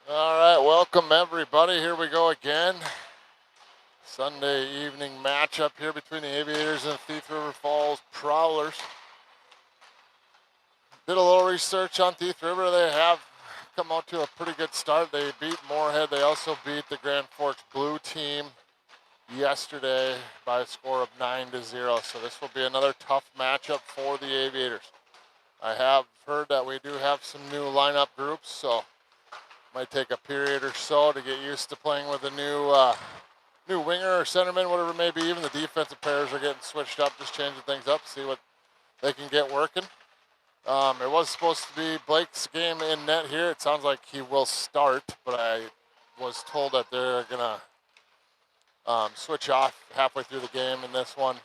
All right, welcome everybody. Here we go again. Sunday evening matchup here between the Aviators and Thief River Falls Prowlers. Did a little research on Thief River. They have come out to a pretty good start. They beat Moorhead. They also beat the Grand Forks Blue team yesterday by a score of 9-0. So this will be another tough matchup for the Aviators. I have heard that we do have some new lineup groups, so might take a period or so to get used to playing with a new winger or centerman, whatever it may be. Even the defensive pairs are getting switched up, just changing things up, see what they can get working. It was supposed to be Blake's game in net here. It sounds like he will start, but I was told that they're gonna switch off halfway through the game in this one.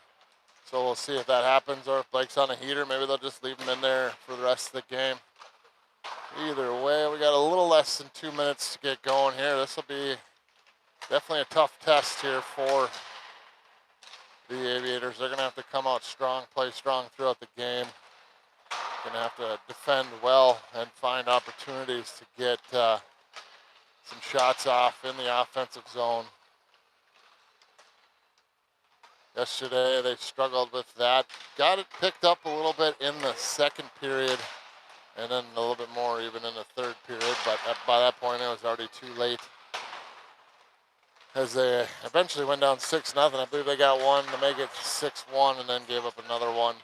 So we'll see if that happens, or if Blake's on a heater, maybe they'll just leave him in there for the rest of the game. Either way, we got a little less than 2 minutes to get going here. This will be definitely a tough test here for the Aviators. They're going to have to come out strong, play strong throughout the game. Going to have to defend well and find opportunities to get some shots off in the offensive zone. Yesterday, they struggled with that. Got it picked up a little bit in the second period, and then a little bit more even in the third period, but by that point it was already too late. As they eventually went down 6-0, I believe they got one to make it 6-1 and then gave up another one.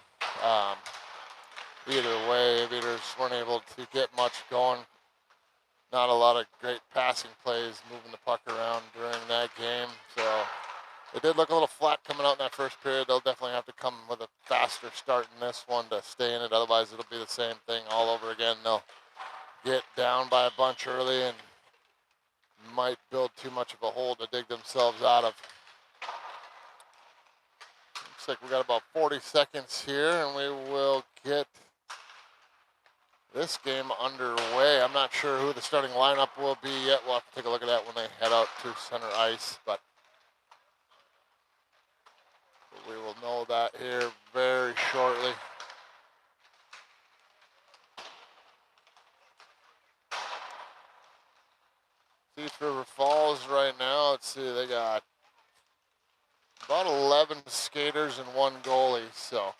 Either way, Aviators weren't able to get much going. Not a lot of great passing plays, moving the puck around during that game. So it did look a little flat coming out in that first period. They'll definitely have to come with a faster start in this one to stay in it. Otherwise, it'll be the same thing all over again. They'll get down by a bunch early and might build too much of a hole to dig themselves out of. Looks like we got about 40 seconds here, and we will get this game underway. I'm not sure who the starting lineup will be yet. We'll have to take a look at that when they head out to center ice, but we will know that here very shortly. Thief River Falls right now, let's see, they got about 11 skaters and one goalie, so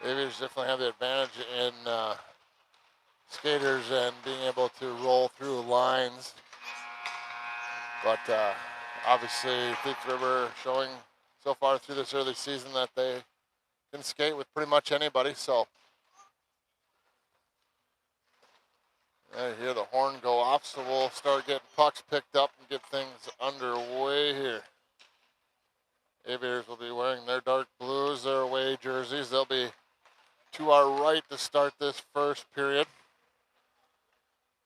Aviators definitely have the advantage in skaters and being able to roll through lines. But obviously, Thief River showing so far through this early season that they can skate with pretty much anybody. So I hear the horn go off, so we'll start getting pucks picked up and get things underway here. Aviators will be wearing their dark blues, their away jerseys. They'll be to our right to start this first period.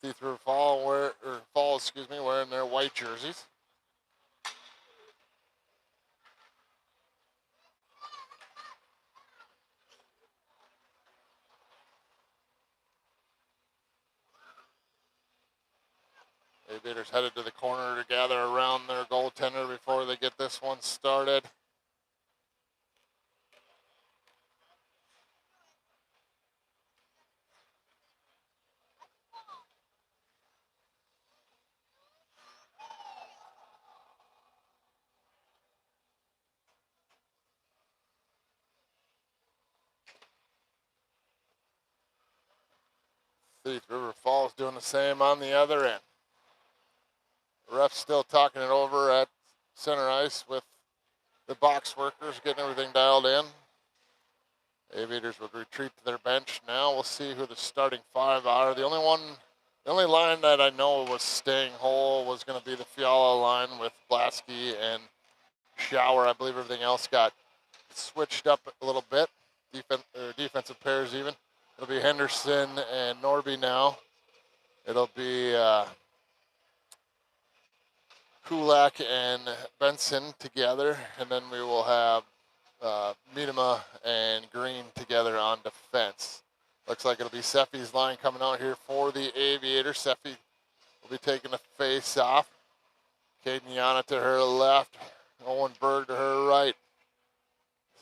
Thief River Falls, wearing their white jerseys. Aviators headed to the corner to gather around their goaltender before they get this one started. Thief River Falls doing the same on the other end. The ref's still talking it over at center ice with the box workers, getting everything dialed in. Aviators would retreat to their bench now. We'll see who the starting five are. The only line that I know was staying whole was going to be the Fiala line with Blasky and Shower. I believe everything else got switched up a little bit. Defensive pairs even. It'll be Henderson and Norby now. It'll be Kulak and Benson together, and then we will have Miedema and Green together on defense. Looks like it'll be Seffi's line coming out here for the Aviators. Seffi will be taking the face off. Caden Yana to her left. Owen Berg to her right.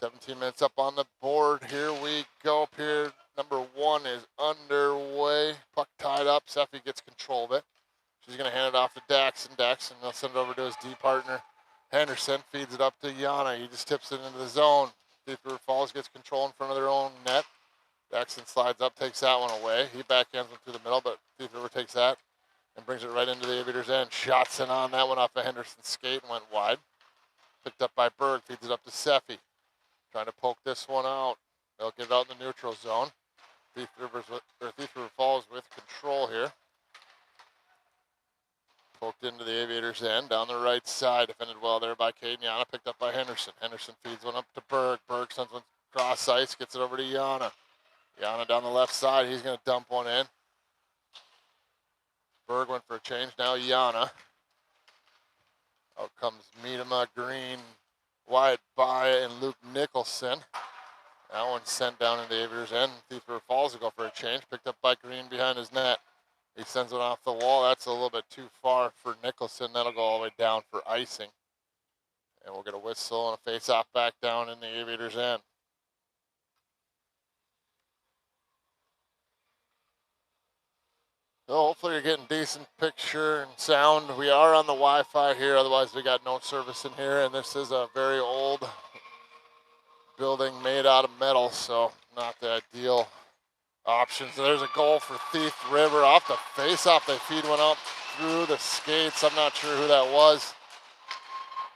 17 minutes up on the board. Here we go. Period number one is underway. Puck tied up. Seffi gets control of it. She's going to hand it off to Daxon. Daxon will send it over to his D partner. Henderson feeds it up to Yana. He just tips it into the zone. Thief River Falls gets control in front of their own net. Daxon slides up, takes that one away. He backhands one through the middle, but Thief River takes that and brings it right into the Aviators' end. Shots in on that one off of Henderson's skate and went wide. Picked up by Berg, feeds it up to Seffi. Trying to poke this one out. They'll get it out in the neutral zone. Thief River Falls with control here. Poked into the Aviators' end, down the right side. Defended well there by Cade and Yana, picked up by Henderson. Henderson feeds one up to Berg. Berg sends one cross ice, gets it over to Yana. Yana down the left side, he's going to dump one in. Berg went for a change, now Yana. Out comes Miedema, Green, Wyatt Baya, and Luke Nicholson. That one's sent down in the Aviators' end. Thief River Falls will go for a change, picked up by Green behind his net. He sends it off the wall. That's a little bit too far for Nicholson. That'll go all the way down for icing. And we'll get a whistle and a face-off back down in the Aviators' end. So hopefully you're getting decent picture and sound. We are on the Wi-Fi here. Otherwise, we got no service in here. And this is a very old building made out of metal, so not the ideal option. So there's a goal for Thief River off the face-off. They feed one up through the skates. I'm not sure who that was.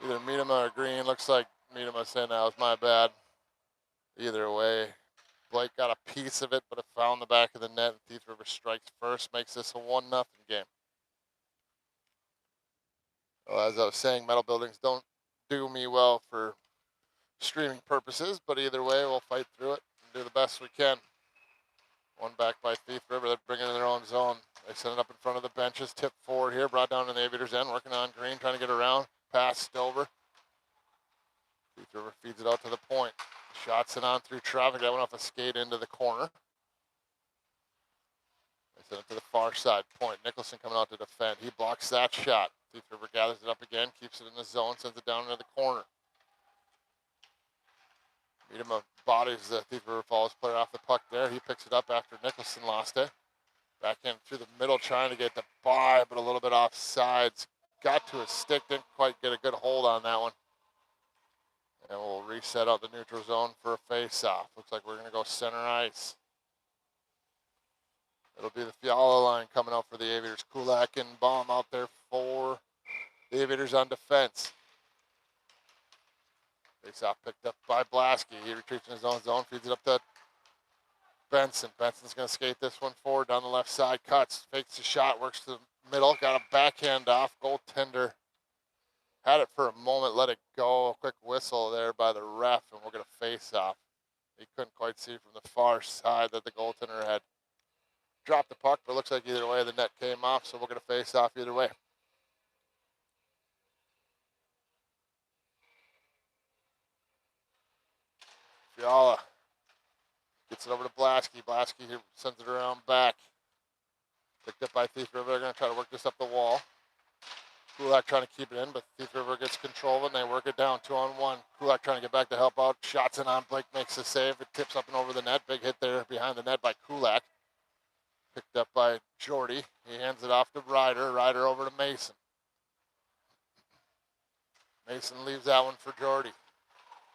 Either Miedema or Green. Looks like Miedema saying that was my bad. Either way, Blake got a piece of it, but it found the back of the net. And Thief River strikes first, makes this a 1-0 game. Well, as I was saying, metal buildings don't do me well for streaming purposes, but either way, we'll fight through it and do the best we can. One back by Thief River. They're bringing it in their own zone. They send it up in front of the benches. Tip forward here. Brought down in the Aviators' end. Working on Green. Trying to get around. Passed over. Thief River feeds it out to the point. Shots it on through traffic. That went off a skate into the corner. They send it to the far side. Point. Nicholson coming out to defend. He blocks that shot. Thief River gathers it up again. Keeps it in the zone. Sends it down into the corner. Miedema bodies the Thief River Falls player off the puck there. He picks it up after Nicholson lost it. Back in through the middle, trying to get the by, but a little bit off sides. Got to his stick, didn't quite get a good hold on that one. And we'll reset out the neutral zone for a face-off. Looks like we're going to go center ice. It'll be the Fiala line coming out for the Aviators. Kulak and Baum out there for the Aviators on defense. Face-off picked up by Blasky. He retreats in his own zone, feeds it up to Benson. Benson's going to skate this one forward down the left side. Cuts, fakes the shot, works to the middle. Got a backhand off. Goaltender had it for a moment, let it go. A quick whistle there by the ref, and we'll get a face-off. He couldn't quite see from the far side that the goaltender had dropped the puck, but it looks like either way the net came off, so we'll get a face-off either way. Fiala gets it over to Blasky. Blasky sends it around back. Picked up by Thief River. They're going to try to work this up the wall. Kulak trying to keep it in, but Thief River gets control of it, and they work it down 2-on-1. Kulak trying to get back to help out. Shots in on Blake, makes a save. It tips up and over the net. Big hit there behind the net by Kulak. Picked up by Jordy. He hands it off to Ryder. Ryder over to Mason. Mason leaves that one for Jordy.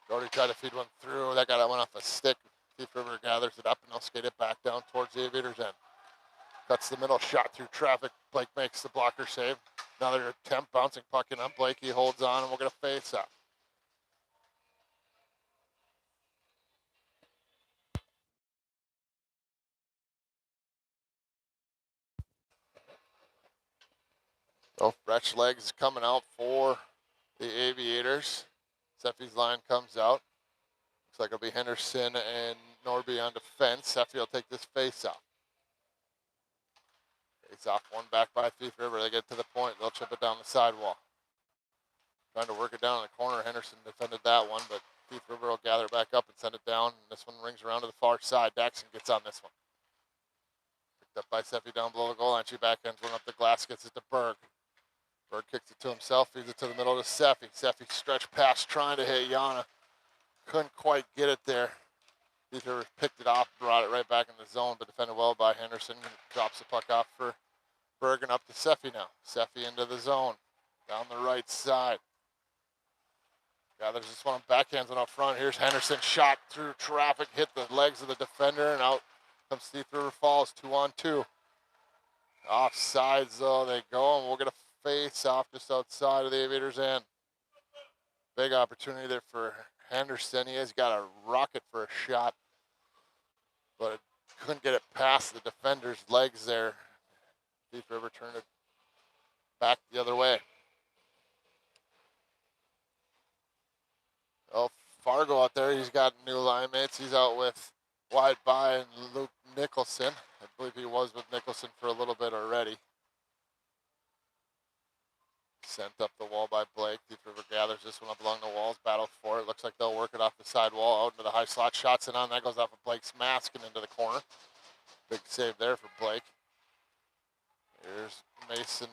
Jordy tried to feed one through. That went off a stick. Thief River gathers it up, and they'll skate it back down towards the Aviators' end. Cuts the middle, shot through traffic. Blake makes the blocker save. Another attempt, bouncing puck in on Blake. He holds on, and we'll get a face-off. So fresh legs coming out for the Aviators. Seffi's line comes out. Looks like it'll be Henderson and Norby on defense. Seffi will take this face-off. Face-off, one back by Thief River. They get to the point. They'll chip it down the sidewall. Trying to work it down in the corner. Henderson defended that one, but Thief River will gather it back up and send it down. And this one rings around to the far side. Daxon gets on this one. Picked up by Seffi down below the goal line. She backhands one up the glass, gets it to Berg. Berg kicks it to himself, feeds it to the middle to Seffi. Seffi stretch pass, trying to hit Yana. Couldn't quite get it there. Thief River picked it off, brought it right back in the zone, but defended well by Henderson. Drops the puck off for Bergen up to Seffi now. Seffi into the zone. Down the right side. Gathers this one, backhands one up front. Here's Henderson, shot through traffic, hit the legs of the defender, and out comes Thief River Falls, 2-on-2. Offsides, though, they go, and we'll get a face-off just outside of the Aviators' end. Big opportunity there for Henderson. He has got a rocket for a shot, but it couldn't get it past the defender's legs there. Thief River turned it back the other way. Oh, Fargo out there, he's got new line mates. He's out with Wide By and Luke Nicholson. I believe he was with Nicholson for a little bit already. Sent up the wall by Blake. Thief River gathers this one up along the walls, battles for it. Looks like they'll work it off the side wall, out into the high slot. Shots it on. That goes off of Blake's mask and into the corner. Big save there for Blake. Here's Mason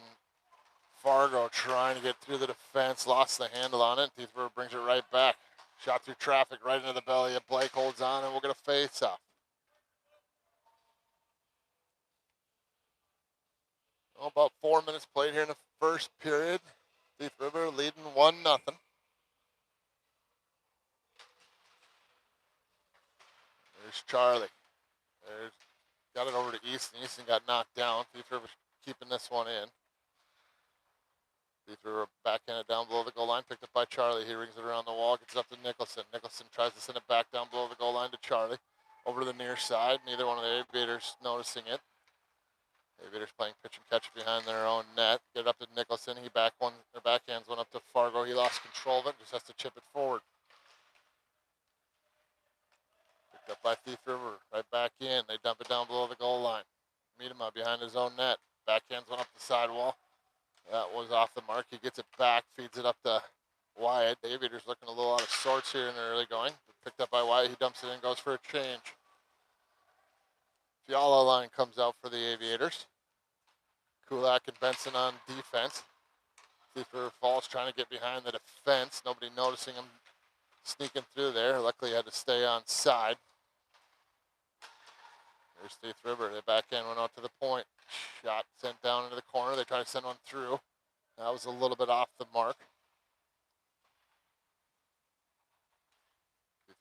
Fargo trying to get through the defense. Lost the handle on it. Thief River brings it right back. Shot through traffic right into the belly of Blake. Holds on, and we'll get a face-off. Well, about 4 minutes played here in the first period. Thief River leading 1-0. There's Charlie. There's, got it over to Easton. Easton got knocked down. Thief River keeping this one in. Thief River backhanded down below the goal line. Picked up by Charlie. He rings it around the wall. Gets it up to Nicholson. Nicholson tries to send it back down below the goal line to Charlie. Over to the near side. Neither one of the Aviators noticing it. Aviators playing pitch and catch behind their own net. Get it up to Nicholson. He backhands one up to Fargo. He lost control of it. Just has to chip it forward. Picked up by Thief River. Right back in. They dump it down below the goal line. Meet him up behind his own net. Backhands one up the sidewall. That was off the mark. He gets it back. Feeds it up to Wyatt. The Aviators looking a little out of sorts here in the early going. Picked up by Wyatt. He dumps it in. Goes for a change. Fiala line comes out for the Aviators. Kulak and Benson on defense. Thief River Falls trying to get behind the defense. Nobody noticing him sneaking through there. Luckily, he had to stay on side. There's Thief River. The backhand went out to the point. Shot sent down into the corner. They try to send one through. That was a little bit off the mark.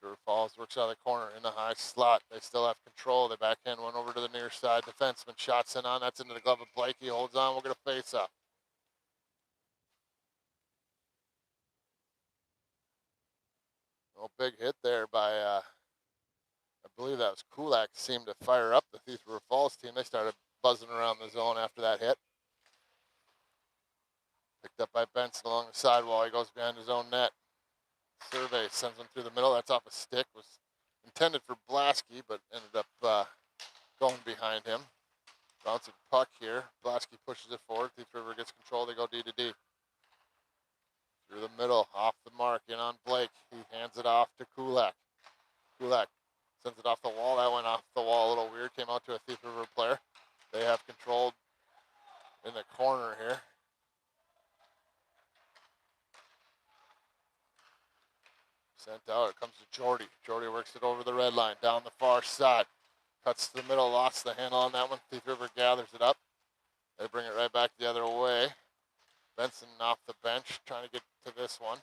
River Falls works out of the corner in the high slot. They still have control. The backhand went over to the near side. Defenseman shot sent on. That's into the glove of Blake. He holds on. We'll get a face up. Oh, big hit there by, I believe that was Kulak. Seemed to fire up the Thief River Falls team. They started buzzing around the zone after that hit. Picked up by Benson along the sidewall. He goes behind his own net. Survey sends one through the middle. That's off a stick. Was intended for Blasky, but ended up going behind him. Bouncing puck here. Blasky pushes it forward. Thief River gets control. They go D to D. Through the middle, off the mark, in on Blake. He hands it off to Kulak. Kulak sends it off the wall. That went off the wall a little weird. Came out to a Thief River player. They have control in the corner here. Sent out, it comes to Jordy. Jordy works it over the red line, down the far side. Cuts to the middle, lost the handle on that one. Thief River gathers it up. They bring it right back the other way. Benson off the bench, trying to get to this one.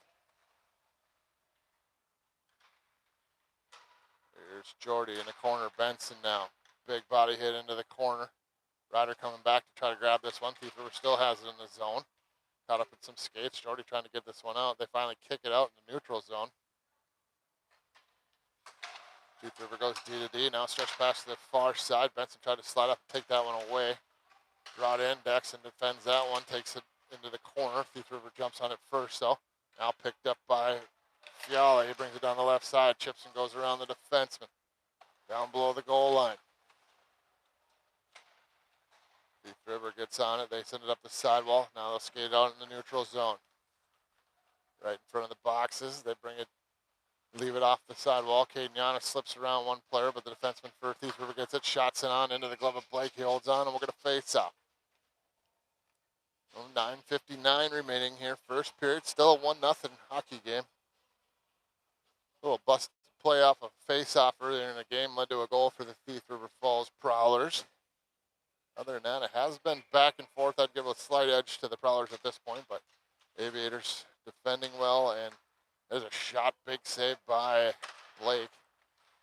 Here's Jordy in the corner. Benson now. Big body hit into the corner. Ryder coming back to try to grab this one. Thief River still has it in the zone. Caught up in some skates. Jordy trying to get this one out. They finally kick it out in the neutral zone. Thief River goes D to D. Now stretch past to the far side. Benson tried to slide up and take that one away. Brought in. Daxon defends that one. Takes it into the corner. Thief River jumps on it first, though. Now picked up by Fiala. He brings it down the left side. Chips and goes around the defenseman. Down below the goal line. Thief River gets on it. They send it up the sidewall. Now they'll skate it out in the neutral zone. Right in front of the boxes. They bring it, leave it off the sidewall. Caden Giannis slips around one player, but the defenseman for Thief River gets it. Shots it on into the glove of Blake. He holds on, and we'll get a face-off. 9:59 remaining here. First period. Still a 1-0 hockey game. A little busted play off a face-off earlier in the game led to a goal for the Thief River Falls Prowlers. Other than that, it has been back and forth. I'd give a slight edge to the Prowlers at this point, but Aviators defending well, and there's a shot, big save by Blake.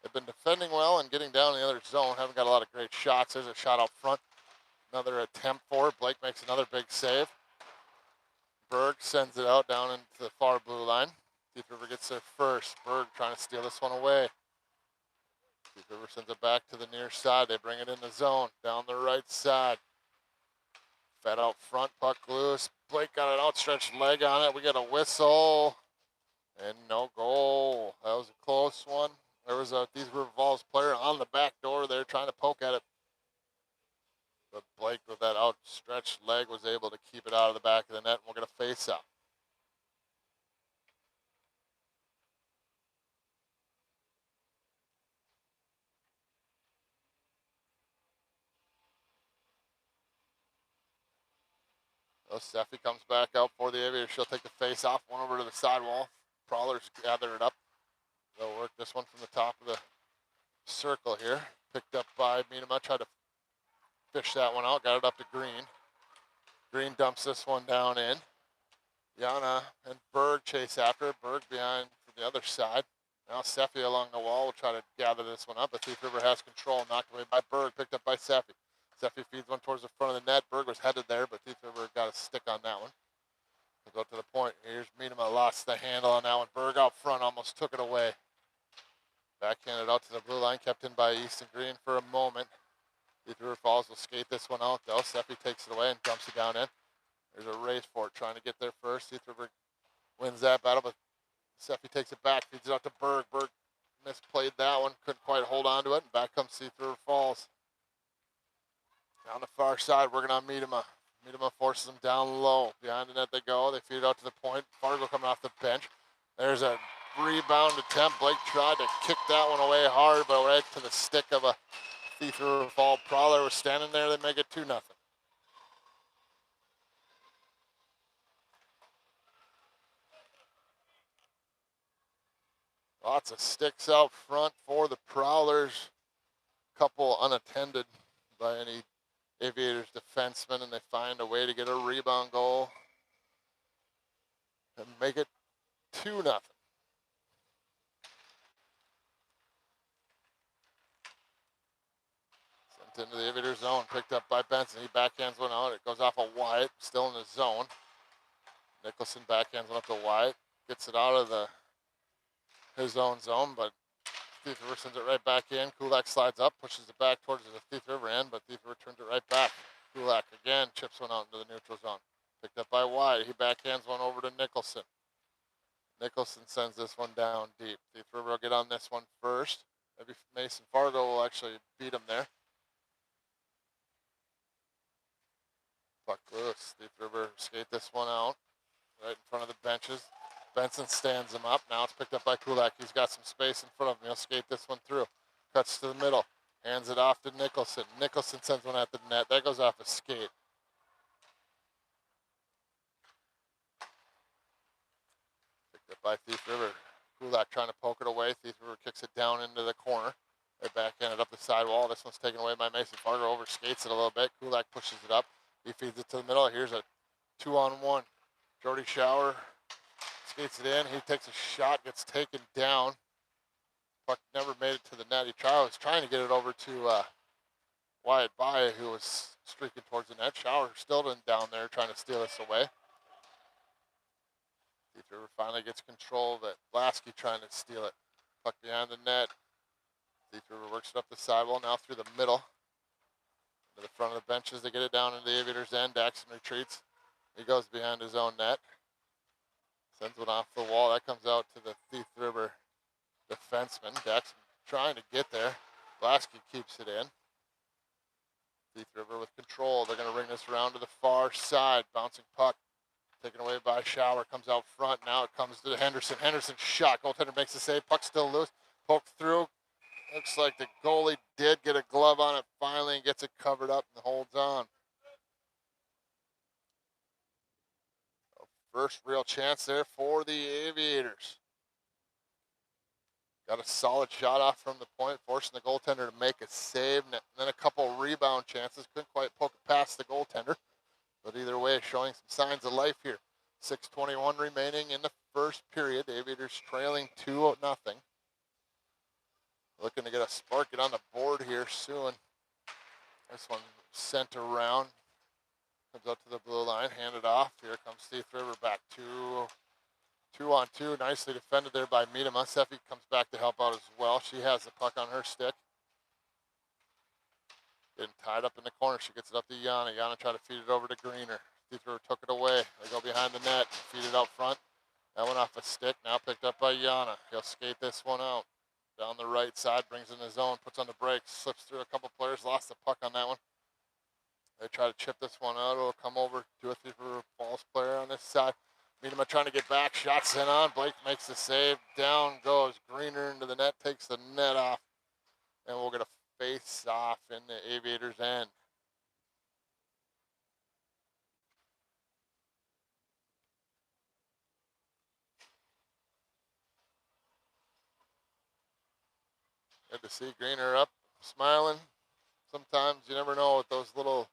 They've been defending well and getting down in the other zone. Haven't got a lot of great shots. There's a shot out front. Another attempt for it. Blake makes another big save. Berg sends it out down into the far blue line. Thief River gets there first. Berg trying to steal this one away. Thief River sends it back to the near side. They bring it in the zone, down the right side. Fed out front, puck loose. Blake got an outstretched leg on it. We got a whistle and no goal. That was a close one. There was a Thief River Falls player on the back door there trying to poke at it. But Blake, with that outstretched leg, was able to keep it out of the back of the net, and we're going to face out. So Steffi comes back out for the Aviators. She'll take the face off, one over to the sidewall. Prowlers gather it up. They'll work this one from the top of the circle here. Picked up by Minema, tried to fish that one out, got it up to Green. Green dumps this one down in. Yana and Berg chase after it. Berg behind from the other side. Now Steffi along the wall will try to gather this one up, but Thief River has control. Knocked away by Berg, picked up by Steffi. Steffi feeds one towards the front of the net. Berg was headed there, but Thief River got a stick on that one. We'll go to the point. Here's Minema, lost the handle on that one. Berg out front, almost took it away. Backhanded out to the blue line, kept in by Easton Green for a moment. Thief River Falls will skate this one out, though. Steffi takes it away and dumps it down in. There's a race for it, trying to get there first. Thief River wins that battle, but Steffi takes it back, feeds it out to Berg. Berg misplayed that one, couldn't quite hold on to it, and back comes Thief River Falls. On the far side, working on Minema. Minema forces them down low. Behind the net they go. They feed it out to the point. Fargo coming off the bench. There's a rebound attempt. Blake tried to kick that one away hard, but right to the stick of a Thief River Fall. Prowler was standing there. They make it 2-0. Lots of sticks out front for the Prowlers. Couple unattended by any Aviators defensemen, and they find a way to get a rebound goal and make it 2-0. Sent into the Aviator zone, picked up by Benson. He backhands one out. It goes off of Wyatt, still in the zone. Nicholson backhands one up to Wyatt, gets it out of his own zone, but Thief River sends it right back in. Kulak slides up, pushes it back towards the Thief River end, but Thief River turns it right back. Kulak again chips one out into the neutral zone. Picked up by Wyatt. He backhands one over to Nicholson. Nicholson sends this one down deep. Thief River will get on this one first. Maybe Mason Fargo will actually beat him there. Puck loose. Thief River skate this one out right in front of the benches. Benson stands him up. Now it's picked up by Kulak. He's got some space in front of him. He'll skate this one through. Cuts to the middle. Hands it off to Nicholson. Nicholson sends one at the net. That goes off a skate. Picked up by Thief River. Kulak trying to poke it away. Thief River kicks it down into the corner. They backhanded up the sidewall. This one's taken away by Mason Fargo. Overskates it a little bit. Kulak pushes it up. He feeds it to the middle. Here's a 2-on-1. Jordy Shower skates it in. He takes a shot, gets taken down. Puck never made it to the net. He was trying to get it over to Wyatt Baye, who was streaking towards the net. Shower still down there trying to steal this away. Thief River finally gets control of it. Lasky trying to steal it. Puck behind the net. Thief River works it up the sidewall, now through the middle. To the front of the benches, they get it down into the Aviators' end. Daxon retreats. He goes behind his own net. Sends one off the wall. That comes out to the Thief River defenseman. Daxon trying to get there. Lasky keeps it in. Thief River with control. They're going to ring this around to the far side. Bouncing puck. Taken away by Shower. Comes out front. Now it comes to Henderson. Henderson shot. Goaltender makes the save. Puck still loose. Poked through. Looks like the goalie did get a glove on it finally and gets it covered up and holds on. First real chance there for the Aviators. Got a solid shot off from the point, forcing the goaltender to make a save, and then a couple rebound chances. Couldn't quite poke it past the goaltender. But either way, showing some signs of life here. 6:21 remaining in the first period. The Aviators trailing 2-0. Looking to get a spark, get on the board here soon. This one sent around. Comes up to the blue line, handed off. Here comes Steve River back. 2-on-2. Nicely defended there by Miedema. Seffi comes back to help out as well. She has the puck on her stick. Getting tied up in the corner. She gets it up to Yana. Yana tried to feed it over to Greener. Steve River took it away. They go behind the net. Feed it out front. That one off a stick. Now picked up by Yana. He'll skate this one out. Down the right side. Brings in his zone. Puts on the brakes. Slips through a couple players. Lost the puck on that one. They try to chip this one out. It'll come over to a Steve River Falls player on this side. Miedema trying to get back. Shot sent on. Blake makes the save. Down goes Greener into the net. Takes the net off. And we'll get a face off in the Aviators' end. Good to see Greener up, smiling. Sometimes you never know with those little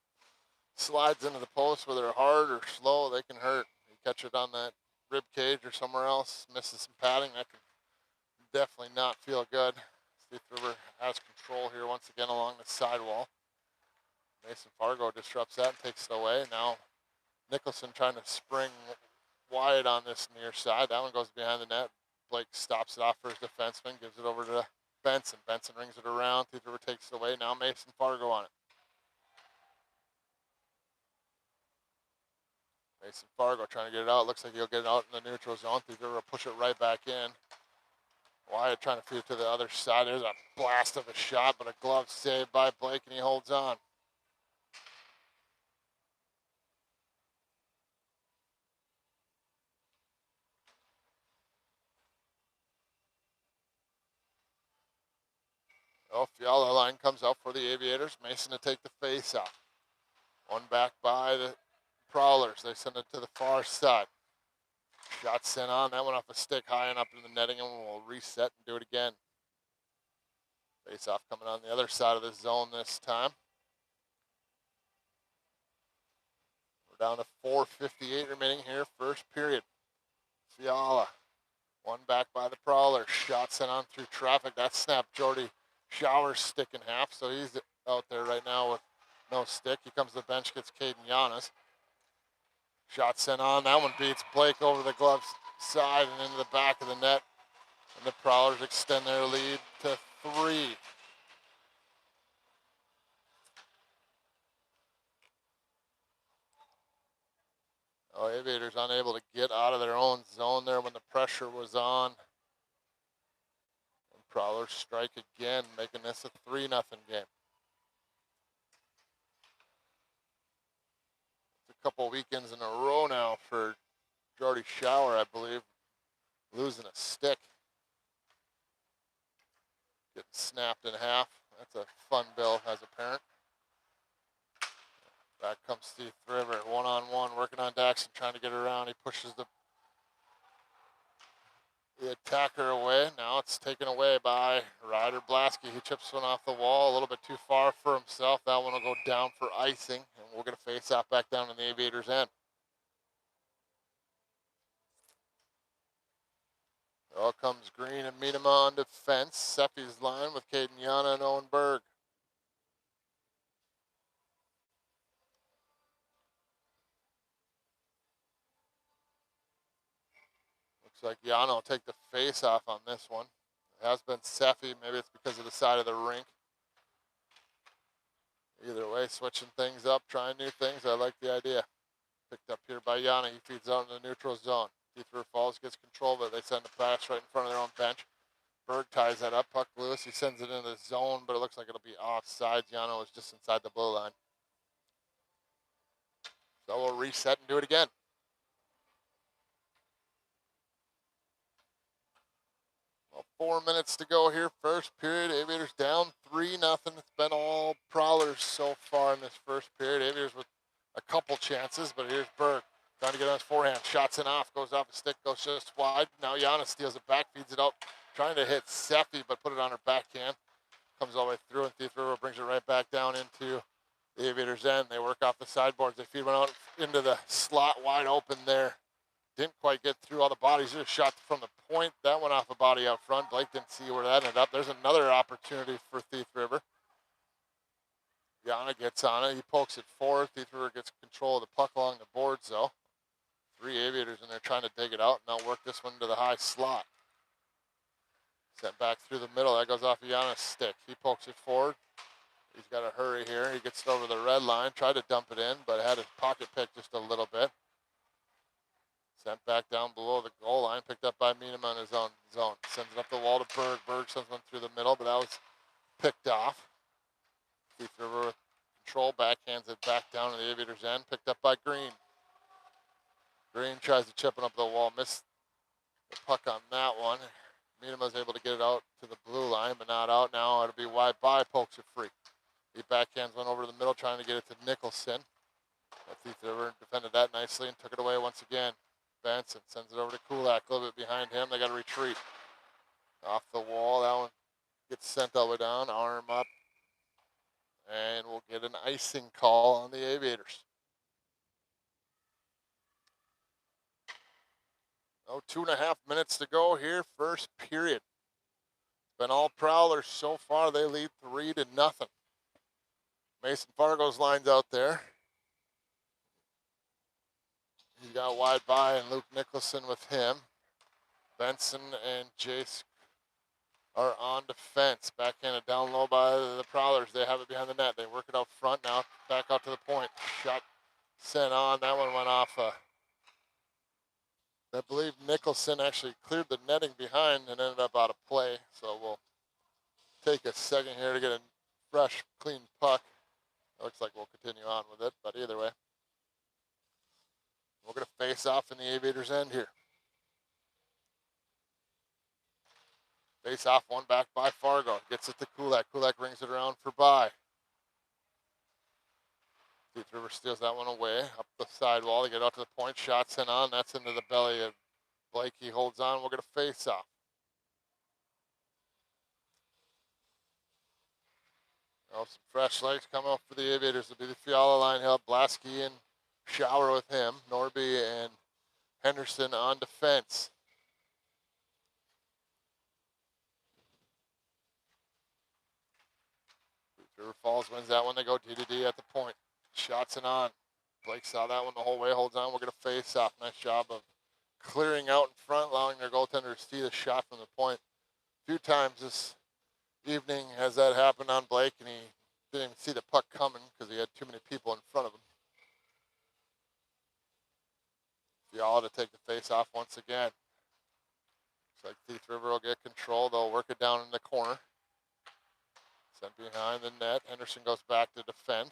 slides into the post, whether they're hard or slow, they can hurt. You catch it on that rib cage or somewhere else, misses some padding, that can definitely not feel good. Steve River has control here once again along the sidewall. Mason Fargo disrupts that and takes it away. Now Nicholson trying to spring wide on this near side. That one goes behind the net. Blake stops it off for his defenseman, gives it over to Benson. Benson rings it around. Steve River takes it away. Now Mason Fargo on it. Mason Fargo trying to get it out. Looks like he'll get it out in the neutral zone. Steve River will push it right back in. Wyatt trying to feed it to the other side. There's a blast of a shot, but a glove save by Blake, and he holds on. Oh, Fiala line comes out for the Aviators. Mason to take the face off. One back by the Prowlers. They send it to the far side. Shot sent on. That one off a stick high and up in the netting, and we'll reset and do it again. Face off coming on the other side of the zone this time. We're down to 4:58 remaining here, first period. Fiala. One back by the Prowlers. Shot sent on through traffic. That snapped Jordy Shower's stick in half, so he's out there right now with no stick. He comes to the bench, gets Caden Giannis. Shot sent on. That one beats Blake over the glove side and into the back of the net. And the Prowlers extend their lead to 3. Oh, Aviators unable to get out of their own zone there when the pressure was on. And Prowlers strike again, making this a 3-0 game. It's a couple weekends in a row now for Jordy Shower, I believe, losing a stick. Getting snapped in half. That's a fun bill as a parent. Back comes Steve River, one-on-one, working on Daxon, trying to get around. He pushes the attacker away. Now it's taken away by Ryder Blasky. He chips one off the wall, a little bit too far for himself. That one will go down for icing, and we're going to face off back down in the Aviators' end. Out comes Green and Miedema on defense. Seffi's line with Caden Yana and Owen Berg. Looks like Yana will take the face off on this one. It has been Seffi. Maybe it's because of the side of the rink. Either way, switching things up, trying new things. I like the idea. Picked up here by Yana. He feeds out in the neutral zone. Deeper Falls gets control, but they send a pass right in front of their own bench. Berg ties that up. Puck loose. He sends it into the zone, but it looks like it'll be offside. Yana was just inside the blue line. So we'll reset and do it again. Well, 4 minutes to go here. First period. Aviators down 3-0. It's been all Prowlers so far in this first period. Aviators with a couple chances, but here's Berg trying to get on his forehand. Shots in off. Goes off a stick. Goes just wide. Now Yana steals it back. Feeds it out trying to hit Seffi, but put it on her backhand. Comes all the way through, and Thief River brings it right back down into the Aviators' end. They work off the sideboards. They feed one out into the slot wide open there. Didn't quite get through all the bodies. Just shot from the point. That went off a body out front. Blake didn't see where that ended up. There's another opportunity for Thief River. Yana gets on it. He pokes it forward. Thief River gets control of the puck along the boards, though. 3 Aviators in there trying to dig it out, and they'll work this one to the high slot. Sent back through the middle. That goes off Yana's stick. He pokes it forward. He's got to hurry here. He gets it over the red line. Tried to dump it in, but had his pocket picked just a little bit. Sent back down below the goal line. Picked up by Meenum on his own zone. Sends it up the wall to Berg. Berg sends one through the middle, but that was picked off. Thief River with control. Backhands it back down to the Aviators' end. Picked up by Green. Green tries to chip it up the wall. Missed the puck on that one. Meenum was able to get it out to the blue line, but not out. Now it'll be wide by. Pokes it free. He backhands went over to the middle, trying to get it to Nicholson. Thief River defended that nicely and took it away once again. Benson sends it over to Kulak, a little bit behind him. They got to retreat. Off the wall, that one gets sent all the way down, arm up. And we'll get an icing call on the Aviators. Oh, 2.5 minutes to go here, first period. It's been all Prowlers so far. They lead 3-0. Mason Fargo's lines out there. He's got wide by and Luke Nicholson with him. Benson and Jace are on defense. Backhanded down low by the Prowlers. They have it behind the net. They work it out front now. Back out to the point. Shot sent on. That one went off. I believe Nicholson actually cleared the netting behind and ended up out of play. So we'll take a second here to get a fresh, clean puck. It looks like we'll continue on with it, but either way. We're going to face off in the Aviators' end here. Face off, one back by Fargo. Gets it to Kulak. Kulak rings it around for By. Thief River steals that one away. Up the sidewall. They get out to the point. Shot sent on. That's into the belly of Blake. He holds on. We're going to face off. Oh, some fresh legs coming up for the Aviators. It'll be the Fiala line. He'll have Blasky and Shower with him. Norby and Henderson on defense. River Falls wins that one. They go D-to-D at the point. Shots and on. Blake saw that one the whole way. Holds on. We're going to face off. Nice job of clearing out in front, allowing their goaltender to see the shot from the point. A few times this evening has that happened on Blake, and he didn't even see the puck coming because he had too many people in front of him. Fiala to take the face off once again. Looks like Thief River will get control. They'll work it down in the corner. Sent behind the net. Henderson goes back to defend.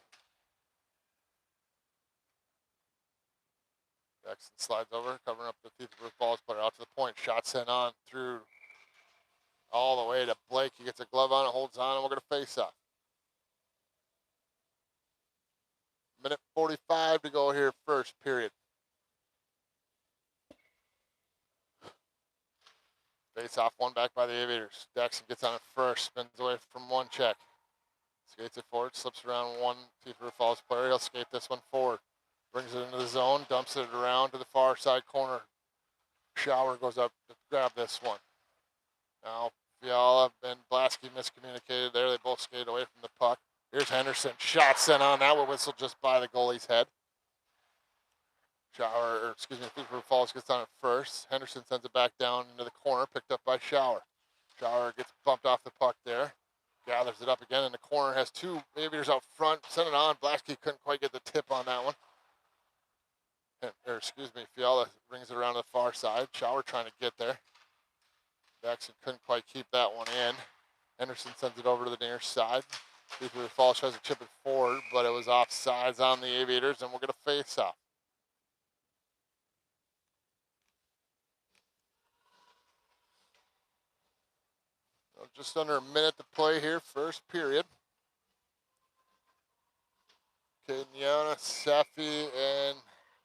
Jackson slides over, covering up the Thief River Falls player out to the point. Shot sent on through all the way to Blake. He gets a glove on it, holds on, and we're going to face off. Minute 45 to go here, first period. Face off, one back by the Aviators. Jackson gets on it first, spins away from one check. Skates it forward, slips around one Thief River Falls player. He'll skate this one forward. Brings it into the zone, dumps it around to the far side corner. Shower goes up to grab this one. Now, Fiala and Blasky miscommunicated there. They both skated away from the puck. Here's Henderson. Shot sent on. That one whistled just by the goalie's head. Thief River Falls gets on it first. Henderson sends it back down into the corner, picked up by Shower. Shower gets bumped off the puck there. Gathers it up again in the corner. Has two Aviators out front. Sent it on. Blasky couldn't quite get the tip on that one. Fiala brings it around to the far side. Shower trying to get there. Jackson couldn't quite keep that one in. Henderson sends it over to the near side. Thief River Falls tries to chip it forward, but it was offsides on the Aviators, and we're going to face off. Just under a minute to play here, first period. Okay, Yana, Safi, and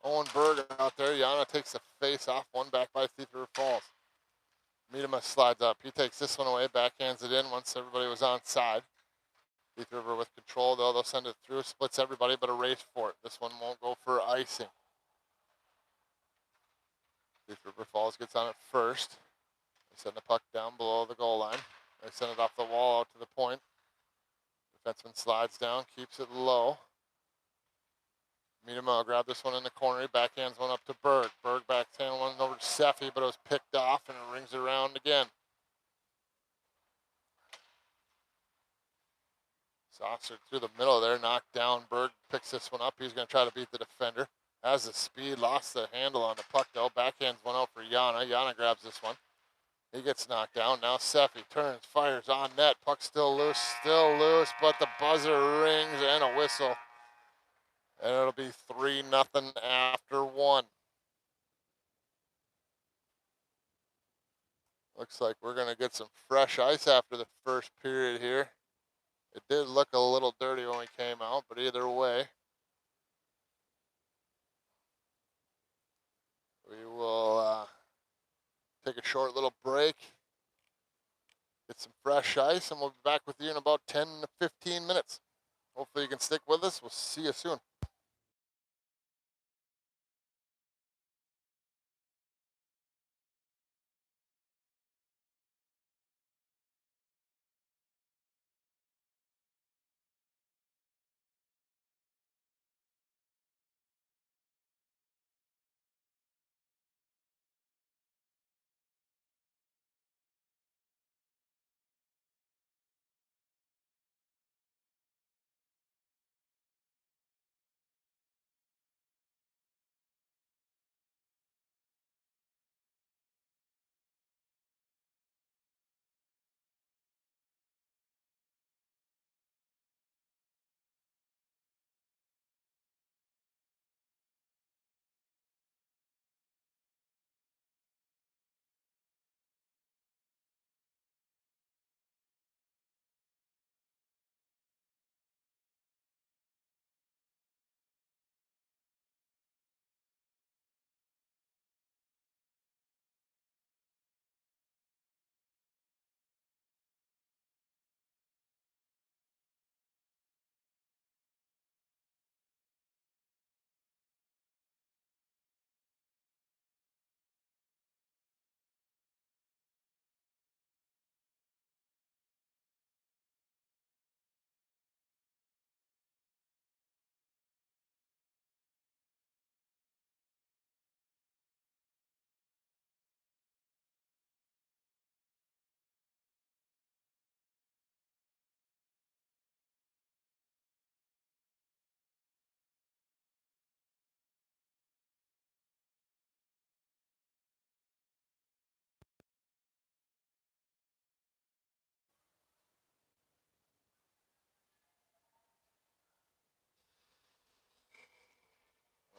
Owen Berg out there. Yana takes the face off, one back by Thief River Falls. Miedema slides up. He takes this one away, backhands it in once everybody was on side. Thief River with control, though. They'll send it through, splits everybody, but a race for it. This one won't go for icing. Thief River Falls gets on it first. They send the puck down below the goal line. They send it off the wall out to the point. Defenseman slides down, keeps it low. Miedema will grab this one in the corner. He backhands one up to Berg. Berg backhand one over to Seffi, but it was picked off and it rings around again. Saucer through the middle there, knocked down. Berg picks this one up. He's going to try to beat the defender. Has the speed, lost the handle on the puck though. Backhands one out for Yana. Yana grabs this one. He gets knocked down. Now Seffi turns, fires on net. Puck still loose, but the buzzer rings and a whistle. And it'll be 3-0 after one. Looks like we're going to get some fresh ice after the first period here. It did look a little dirty when we came out, but either way, we will take a short little break, get some fresh ice, and we'll be back with you in about 10 to 15 minutes. Hopefully you can stick with us. We'll see you soon.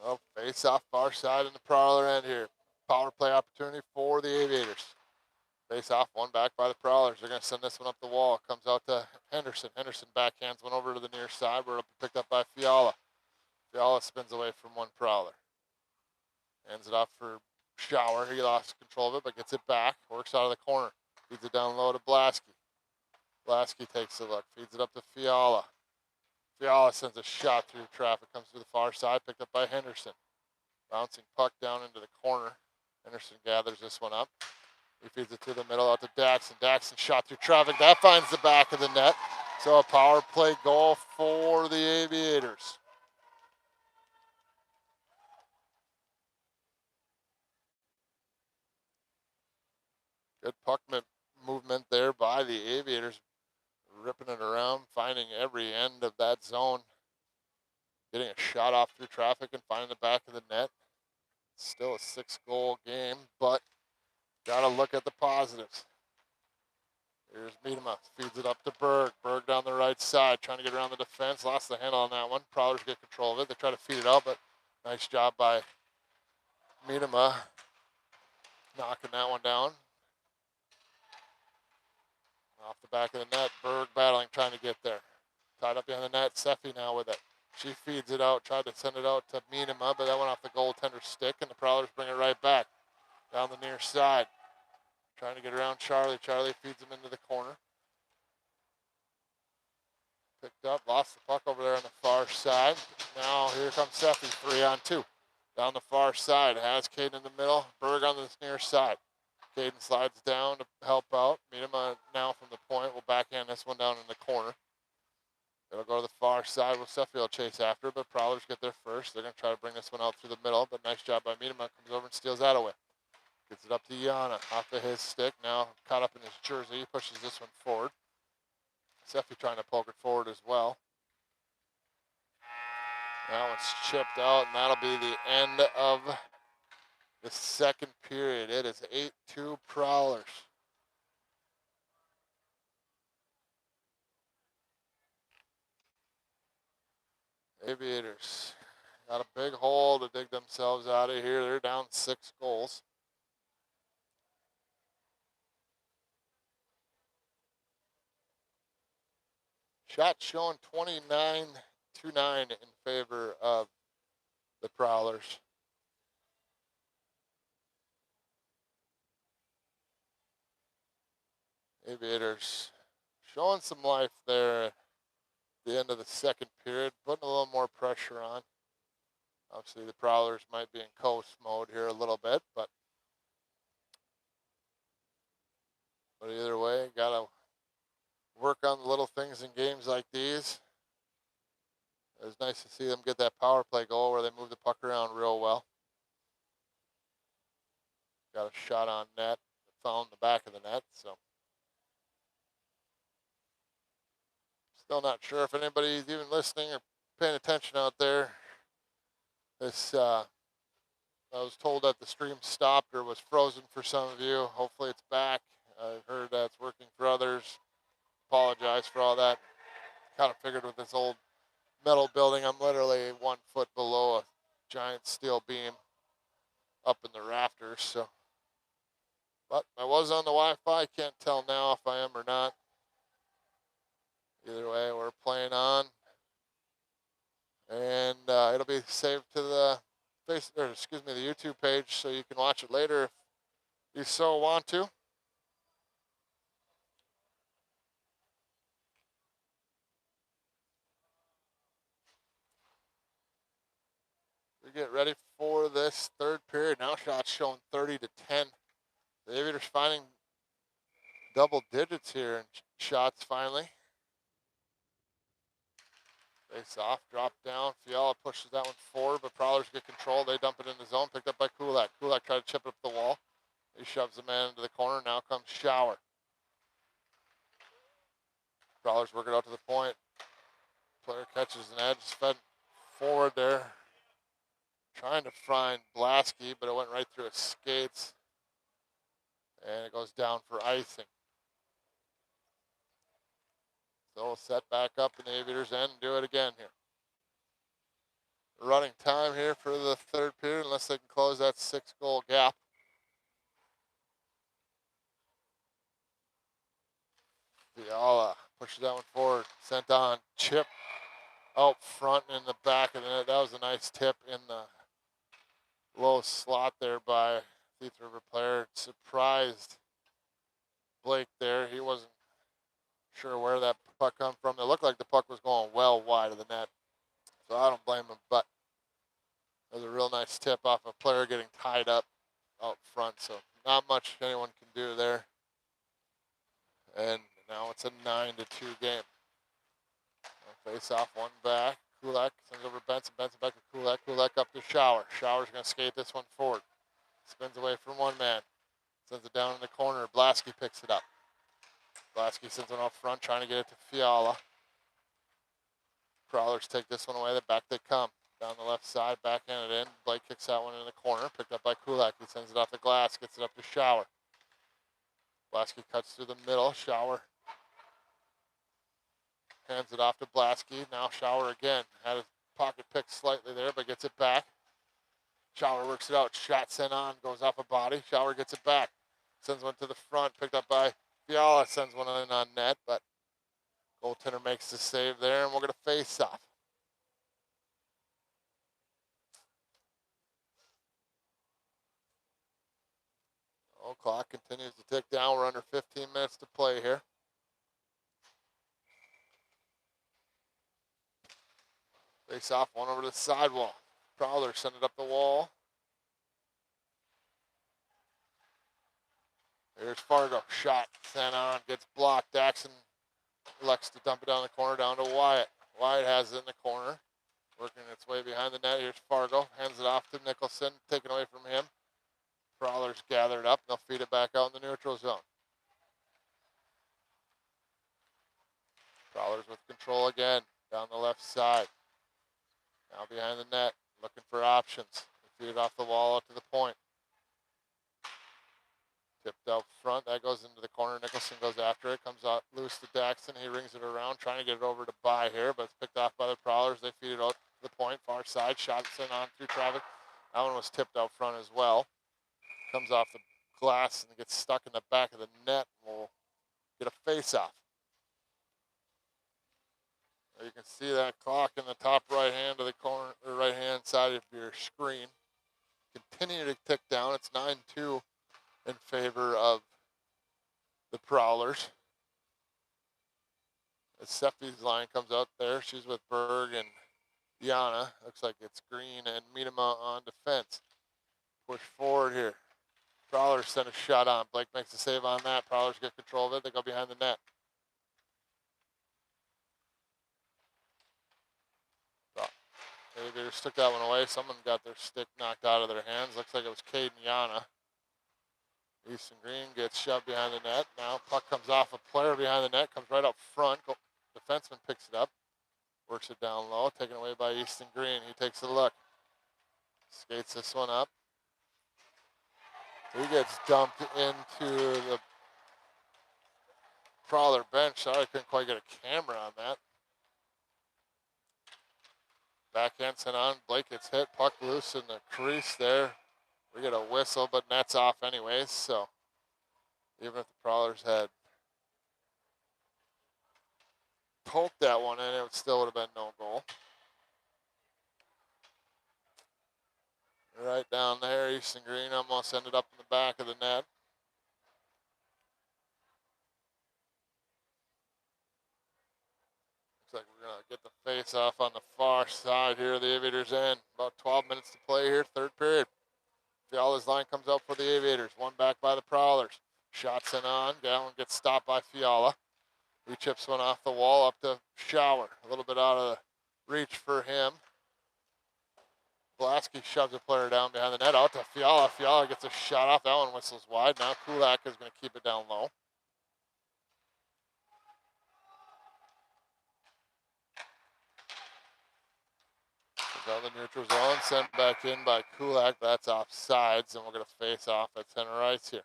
Well, face off far side in the Prowler end here. Power play opportunity for the Aviators. Face off, one back by the Prowlers. They're going to send this one up the wall. Comes out to Henderson. Henderson backhands one over to the near side. We're picked up by Fiala. Fiala spins away from one Prowler. Hands it off for Shower. He lost control of it, but gets it back. Works out of the corner. Feeds it down low to Blasky. Blasky takes a look. Feeds it up to Fiala. Fiala sends a shot through traffic. Comes to the far side. Picked up by Henderson. Bouncing puck down into the corner. Henderson gathers this one up. He feeds it to the middle out to Daxon. Daxon shot through traffic. That finds the back of the net. So a power play goal for the Aviators. Good puck movement there by the Aviators. Ripping it around, finding every end of that zone. Getting a shot off through traffic and finding the back of the net. Still a 6-goal game, but got to look at the positives. Here's Miedema, feeds it up to Berg. Berg down the right side, trying to get around the defense. Lost the handle on that one. Prowlers get control of it. They try to feed it out, but nice job by Miedema knocking that one down. Off the back of the net, Berg battling, trying to get there. Tied up behind the net, Seffi now with it. She feeds it out, tried to send it out to Miedema, but that went off the goaltender's stick, and the Prowlers bring it right back. Down the near side. trying to get around Charlie. Charlie feeds him into the corner. Picked up, lost the puck over there on the far side. Now here comes Seffi, 3-on-2. Down the far side, has Caden in the middle, Berg on this near side. Caden slides down to help out. Meet him now from the point. We'll backhand this one down in the corner. It'll go to the far side with Seffi will chase after, but Prowlers get there first. They're going to try to bring this one out through the middle, but nice job by Miedema. Comes over and steals that away. Gets it up to Yana, off of his stick. Now caught up in his jersey. He pushes this one forward. Seffi trying to poke it forward as well. That one's chipped out, and that'll be the end of the second period. It is 8-2 Prowlers. Aviators got a big hole to dig themselves out of here. They're down 6 goals. Shot showing 29-9 in favor of the Prowlers. Aviators showing some life there at the end of the second period, putting a little more pressure on. Obviously, the Prowlers might be in coast mode here a little bit, but either way, gotta work on the little things in games like these. It was nice to see them get that power play goal where they moved the puck around real well. Got a shot on net, found the back of the net, so. Still not sure if anybody's even listening or paying attention out there. This, I was told that the stream stopped or was frozen for some of you. Hopefully it's back. I've heard that's working for others. Apologize for all that. Kind of figured with this old metal building, I'm literally 1 foot below a giant steel beam up in the rafters. So, but I was on the Wi-Fi. Can't tell now if I am or not. Either way, we're playing on, and it'll be saved to the the YouTube page, so you can watch it later if you so want to. We get ready for this third period. Now shots showing 30-10. The Aviators finding double digits here in shots finally. Face off, drop down. Fiala pushes that one forward, but Prowlers get control. They dump it in the zone, picked up by Kulak. Kulak tried to chip it up the wall. He shoves the man into the corner. Now comes Shower. Prowlers work it out to the point. Player catches an edge, fed forward there. Trying to find Blasky, but it went right through his skates. And it goes down for icing. So we'll set back up in the Aviators' end and do it again here. Running time here for the third period, unless they can close that 6-goal gap. Fiala pushes that one forward, sent on, chip out front and in the back of the net. That was a nice tip in the low slot there by Thief River player. Surprised Blake there. He wasn't sure where that puck come from. It looked like the puck was going well wide of the net, so I don't blame him, but it was a real nice tip off a player getting tied up out front, so not much anyone can do there. And now it's a 9-2 game. Face off, one back. Kulak sends over Benson. Benson back to Kulak. Kulak up to Shower. Shower's going to skate this one forward. Spins away from one man. Sends it down in the corner. Blasky picks it up. Blasky sends one off front, trying to get it to Fiala. Prowlers take this one away. The back they come. Down the left side, backhanded in. Blake kicks that one in the corner. Picked up by Kulak. He sends it off the glass. Gets it up to Shower. Blasky cuts through the middle. Shower hands it off to Blasky. Now Shower again. Had his pocket picked slightly there, but gets it back. Shower works it out. Shot sent on. Goes off a body. Shower gets it back. Sends one to the front. Picked up by Fiala. Sends one in on net, but goaltender makes the save there, and we're going to face off. Clock continues to tick down. We're under 15 minutes to play here. Face off, one over to the sidewall. Prowlers send it up the wall. Here's Fargo. Shot sent on, gets blocked. Daxon elects to dump it down the corner down to Wyatt. Wyatt has it in the corner, working its way behind the net. Here's Fargo. Hands it off to Nicholson, taken away from him. Prowlers gather it up. They'll feed it back out in the neutral zone. Prowlers with control again down the left side. Now behind the net, looking for options. They feed it off the wall out to the point. Tipped out front. That goes into the corner. Nicholson goes after it. Comes out loose to Daxton. He rings it around, trying to get it over to By here, but it's picked off by the Prowlers. They feed it out to the point, far side. Shot sent on through traffic. That one was tipped out front as well. Comes off the glass and gets stuck in the back of the net. We'll get a face-off. You can see that clock in the top right hand of the corner, or right hand side of your screen. Continue to tick down. It's 9-2 in favor of the Prowlers. As Seffi's line comes out there, she's with Berg and Yana. Looks like it's Green and Miedema on defense. Push forward here. Prowlers send a shot on. Blake makes a save on that. Prowlers get control of it. They go behind the net. Aviators took that one away. Someone got their stick knocked out of their hands. Looks like it was Cade and Yana. Easton Green gets shoved behind the net. Now puck comes off a player behind the net. Comes right up front. Defenseman picks it up. Works it down low. Taken away by Easton Green. He takes a look. Skates this one up. He gets dumped into the Prowler bench. Sorry I couldn't quite get a camera on that. Backhand sent on. Blake gets hit. Puck loose in the crease there. We get a whistle, but net's off anyways. So even if the Prowlers had poked that one in, it still would have been no goal. Right down there, Easton Green almost ended up in the back of the net. Looks like we're going to get the face off on the far side here. The Aviators end. About 12 minutes to play here, third period. Fiala's line comes out for the Aviators. One back by the Prowlers. Shots in on. That one gets stopped by Fiala. He chips one off the wall up to Shower. A little bit out of the reach for him. Blasky shoves a player down behind the net. Out to Fiala. Fiala gets a shot off. That one whistles wide. Now Kulak is going to keep it down low. Down the neutral zone, sent back in by Kulak. That's off sides, and we're going to face off at center ice here.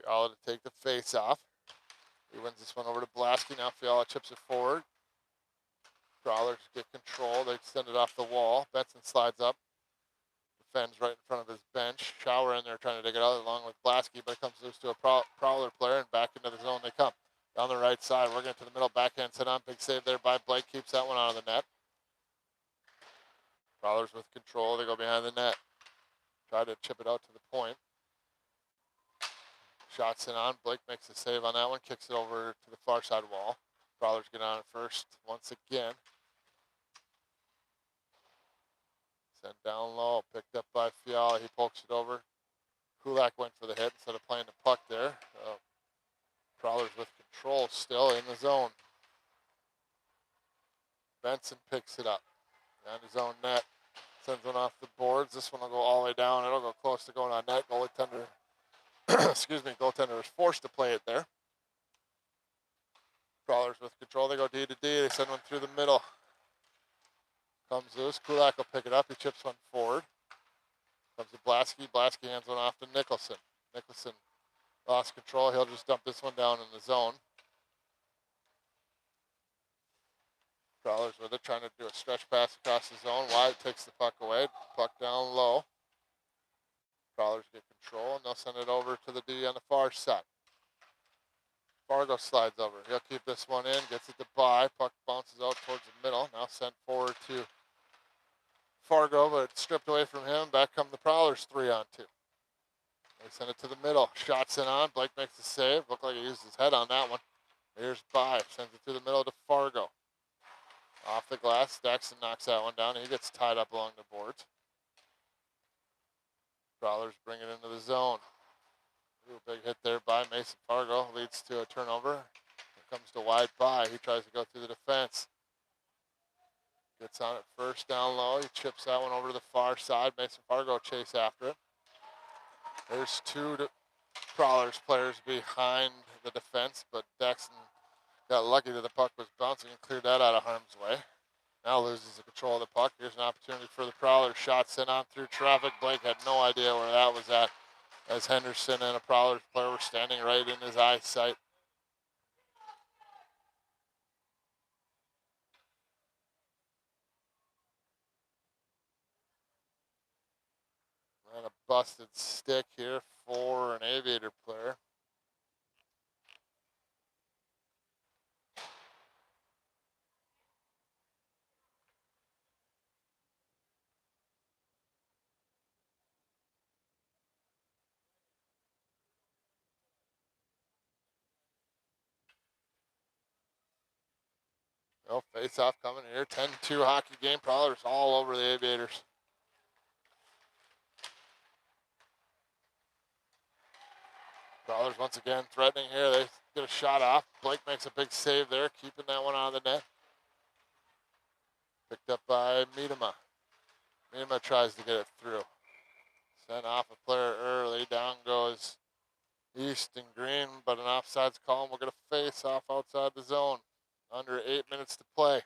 Fiala to take the face off. He wins this one over to Blasky. Now Fiala chips it forward. Prowlers get control. They extend it off the wall. Benson slides up. Defends right in front of his bench. Shower in there trying to dig it out along with Blasky, but it comes loose to a Prowler player, and back into the zone they come. Down the right side, working it to the middle, backhand set on. Big save there by Blake. Keeps that one out of the net. Prowlers with control. They go behind the net. Try to chip it out to the point. Shots in on. Blake makes a save on that one. Kicks it over to the far side wall. Prowlers get on it first once again. Sent down low. Picked up by Fiala. He pokes it over. Kulak went for the hit instead of playing the puck there. Prowlers with control still in the zone. Benson picks it up. Down his own net. Sends one off the boards. This one will go all the way down. It'll go close to going on net. Goaltender, goaltender is forced to play it there. Prowlers with control. They go D to D. They send one through the middle. Comes loose. Kulak will pick it up. He chips one forward. Comes to Blasky. Blasky hands one off to Nicholson. Nicholson lost control. He'll just dump this one down in the zone. Prowlers with it, trying to do a stretch pass across the zone. Wyatt takes the puck away. Puck down low. Prowlers get control, and they'll send it over to the D on the far side. Fargo slides over. He'll keep this one in, gets it to By. Puck bounces out towards the middle. Now sent forward to Fargo, but it's stripped away from him. Back come the Prowlers 3-on-2. They send it to the middle. Shots in on. Blake makes the save. Looked like he used his head on that one. Here's By. Sends it to the middle to Fargo. Off the glass. Daxon knocks that one down. He gets tied up along the boards. Prowlers bring it into the zone. Ooh, big hit there by Mason Fargo. Leads to a turnover. Here comes to wide By. He tries to go through the defense. Gets on it first down low. He chips that one over to the far side. Mason Fargo chase after it. There's two Prowlers players behind the defense, but Daxon got lucky that the puck was bouncing and cleared that out of harm's way. Now loses the control of the puck. Here's an opportunity for the Prowlers. Shot sent on through traffic. Blake had no idea where that was at, as Henderson and a Prowlers player were standing right in his eyesight. And a busted stick here for an Aviator player. No face-off coming here. 10-2 hockey game. Prowlers all over the Aviators. Prowlers once again threatening here. They get a shot off. Blake makes a big save there, keeping that one out of the net. Picked up by Miedema. Miedema tries to get it through. Sent off a player early. Down goes Easton Green, but an offsides call. We're going to face off outside the zone. Under 8 minutes to play.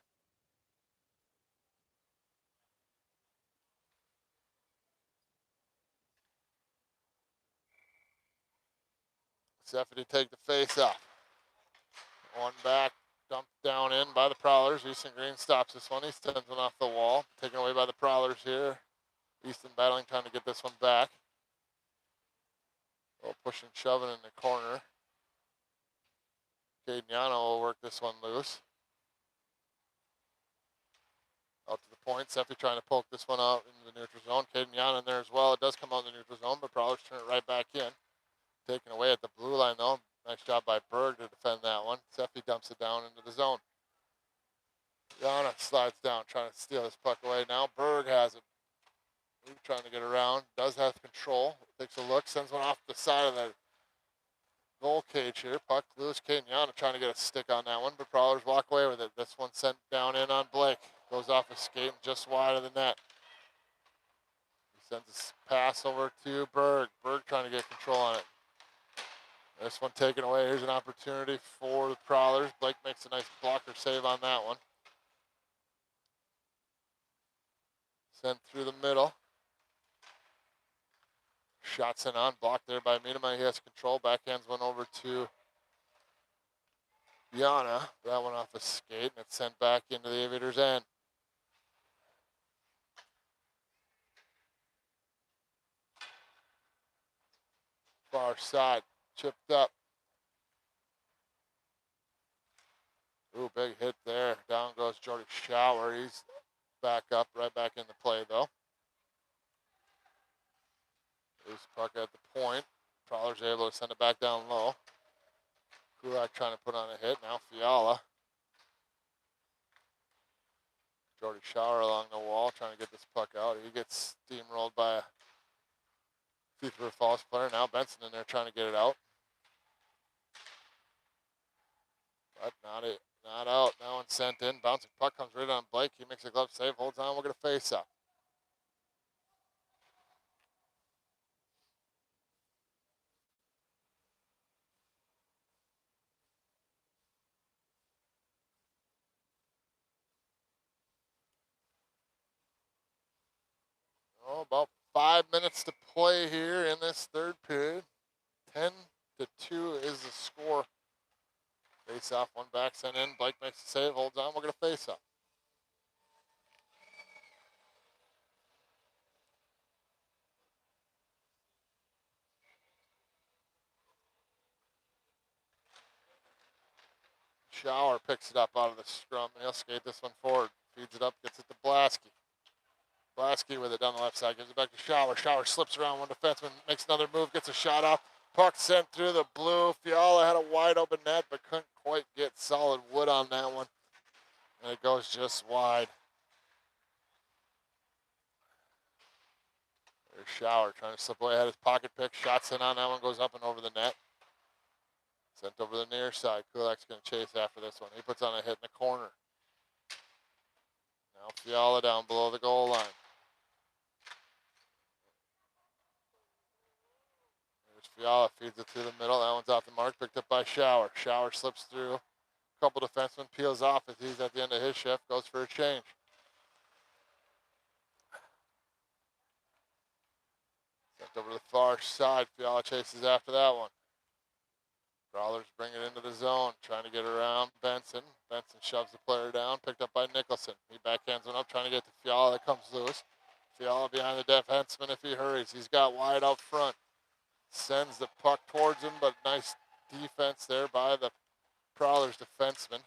Sefety take the face off. One back, dumped down in by the Prowlers. Easton Green stops this one. He sends one off the wall. Taken away by the Prowlers here. Easton battling, trying to get this one back. A little pushing, shoving in the corner. Caden Yano will work this one loose. Out to the point. Sefty trying to poke this one out into the neutral zone. Caden Yano in there as well. It does come out in the neutral zone, but Prowlers turn it right back in. Taken away at the blue line, though. Nice job by Berg to defend that one. Sefty dumps it down into the zone. Yana slides down, trying to steal this puck away. Now Berg has it. He's trying to get around. Does have control. Takes a look. Sends one off the side of the goal cage here. Puck loose. Caden Yana trying to get a stick on that one, but Prowlers walk away with it. This one sent down in on Blake. Goes off his skate just wide of the net. He sends a pass over to Berg. Berg trying to get control on it. This one taken away. Here's an opportunity for the Prowlers. Blake makes a nice blocker save on that one. Sent through the middle. Shots in on, blocked there by Miedema. He has control. Backhands one over to Yana. That one off a skate, and it's sent back into the Aviators' end. Far side, chipped up. Ooh, big hit there. Down goes Jordy Shower. He's back up, right back into play, though. Loose puck at the point. Prowlers able to send it back down low. Kulak trying to put on a hit. Now Fiala. Jordy Shower along the wall, trying to get this puck out. He gets steamrolled by a Thiefler Falls player. Now Benson in there trying to get it out. But not out. Now one sent in. Bouncing puck comes right on Blake. He makes a glove save, holds on. We're going to face up. Oh, about 5 minutes to play here in this third period. 10-2 is the score. Face off, one back sent in. Blake makes the save, holds on. We're going to face up. Shower picks it up out of the scrum. He'll skate this one forward. Feeds it up, gets it to Blasky. Blasky with it down the left side, gives it back to Shower. Shower slips around one defenseman, makes another move, gets a shot off. Puck sent through the blue. Fiala had a wide open net, but couldn't quite get solid wood on that one. And it goes just wide. There's Shower trying to slip away, had his pocket pick. Shots in on that one, goes up and over the net. Sent over the near side. Kulak's going to chase after this one. He puts on a hit in the corner. Now Fiala down below the goal line. Fiala feeds it through the middle. That one's off the mark. Picked up by Shower. Shower slips through. A couple defensemen. Peels off as he's at the end of his shift. Goes for a change. Sent over to the far side. Fiala chases after that one. Prowlers bring it into the zone. Trying to get around Benson. Benson shoves the player down. Picked up by Nicholson. He backhands one up. Trying to get to Fiala. That comes loose. Fiala behind the defenseman if he hurries. He's got wide out front. Sends the puck towards him, but nice defense there by the Prowlers defenseman.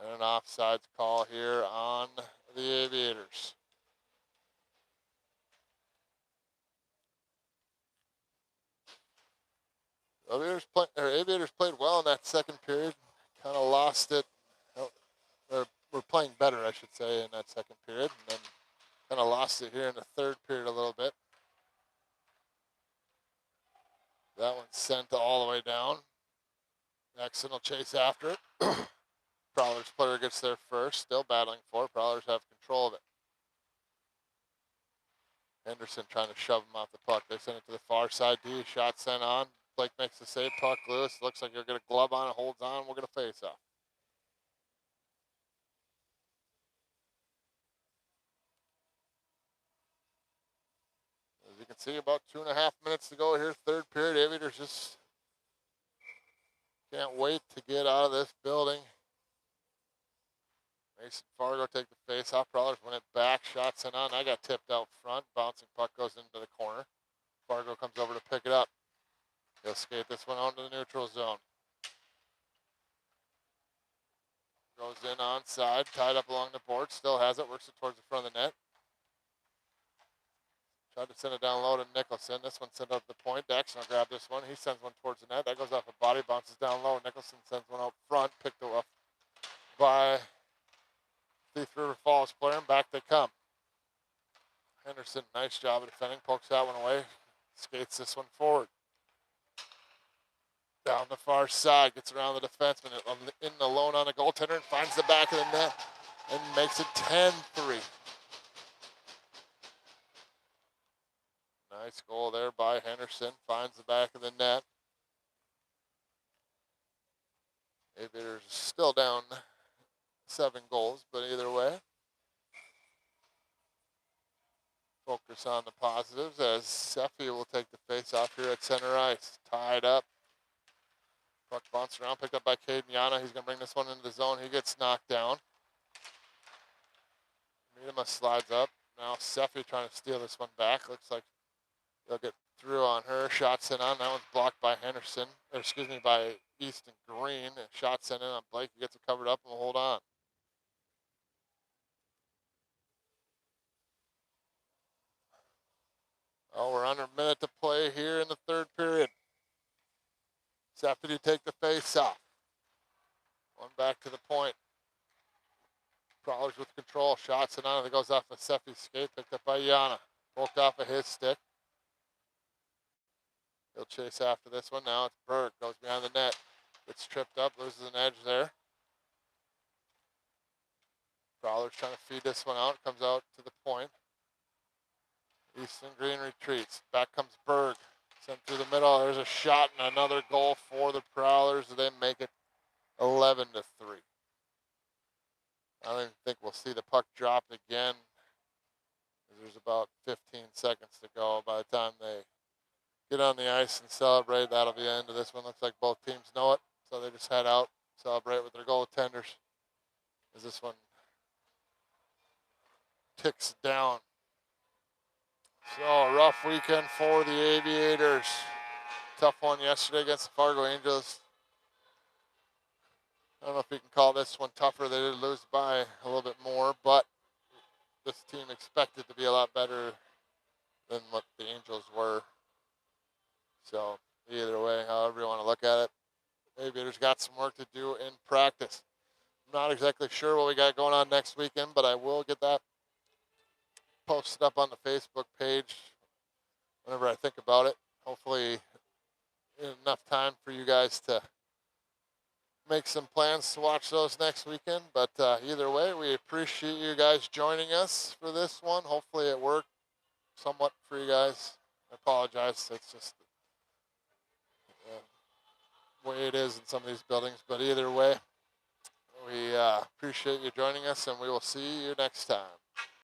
And an offsides call here on the Aviators. Aviators played well in that second period. Kind of lost it. We're playing better, I should say, in that second period. And then kind of lost it here in the third period a little bit. That one's sent all the way down. Nexon will chase after it. Prowlers player gets there first. Still battling for it. Prowlers have control of it. Henderson trying to shove him off the puck. They send it to the far side D. Shot sent on. Blake makes the save. Puck loose. Looks like you're going to glove on it. Holds on. We're going to face off. As you can see, about 2.5 minutes to go here. Third period. Aviators just can't wait to get out of this building. Mason Fargo take the face off. Prowlers win it back. Shot sent on. I got tipped out front. Bouncing puck goes into the corner. Fargo comes over to pick it up. He'll skate this one out into the neutral zone. Goes in onside. Tied up along the board. Still has it. Works it towards the front of the net. Tried to send it down low to Nicholson. This one sent up the point. Daxon will grab this one. He sends one towards the net. That goes off a body. Bounces down low. Nicholson sends one out front. Picked it up by Thief River Falls player, and back they come. Henderson, nice job of defending. Pokes that one away. Skates this one forward. Down the far side. Gets around the defenseman. In alone on the goaltender and finds the back of the net and makes it 10-3. Nice goal there by Henderson. Finds the back of the net. Aviators still down 7 goals, but either way, focus on the positives as Seffi will take the face off here at center ice. Tied up. Puck bounced around, picked up by Caden Yana. He's going to bring this one into the zone. He gets knocked down. Miedema slides up. Now Seffi trying to steal this one back. Looks like he'll get through on her. Shot sent on. That one's blocked by Henderson. Or excuse me, by Easton Green. Shot sent in on Blake. He gets it covered up and will hold on. Oh, we're under a minute to play here in the third period. Seffi to take the face off. One back to the point. Prowlers with control. Shots and on. It goes off a Seffi skate. Picked up by Yana. Poked off of his stick. He'll chase after this one. Now it's Berg. Goes behind the net. Gets tripped up. Loses an edge there. Prowlers trying to feed this one out. Comes out to the point. Easton Green retreats. Back comes Berg. Sent through the middle. There's a shot and another goal for the Prowlers. They make it 11-3. I don't even think we'll see the puck drop again. There's about 15 seconds to go. By the time they get on the ice and celebrate, that'll be the end of this one. Looks like both teams know it, so they just head out, celebrate with their goaltenders as this one ticks down. So a rough weekend for the Aviators. Tough one yesterday against the Fargo Angels. I don't know if you can call this one tougher. They did lose by a little bit more, but this team expected to be a lot better than what the Angels were. So either way, however you want to look at it, Aviators got some work to do in practice. I'm not exactly sure what we got going on next weekend, but I will get that posted up on the Facebook page whenever I think about it. Hopefully enough time for you guys to make some plans to watch those next weekend. But either way, we appreciate you guys joining us for this one. Hopefully it worked somewhat for you guys. I apologize. It's just the way it is in some of these buildings. But either way, we appreciate you joining us, and we will see you next time.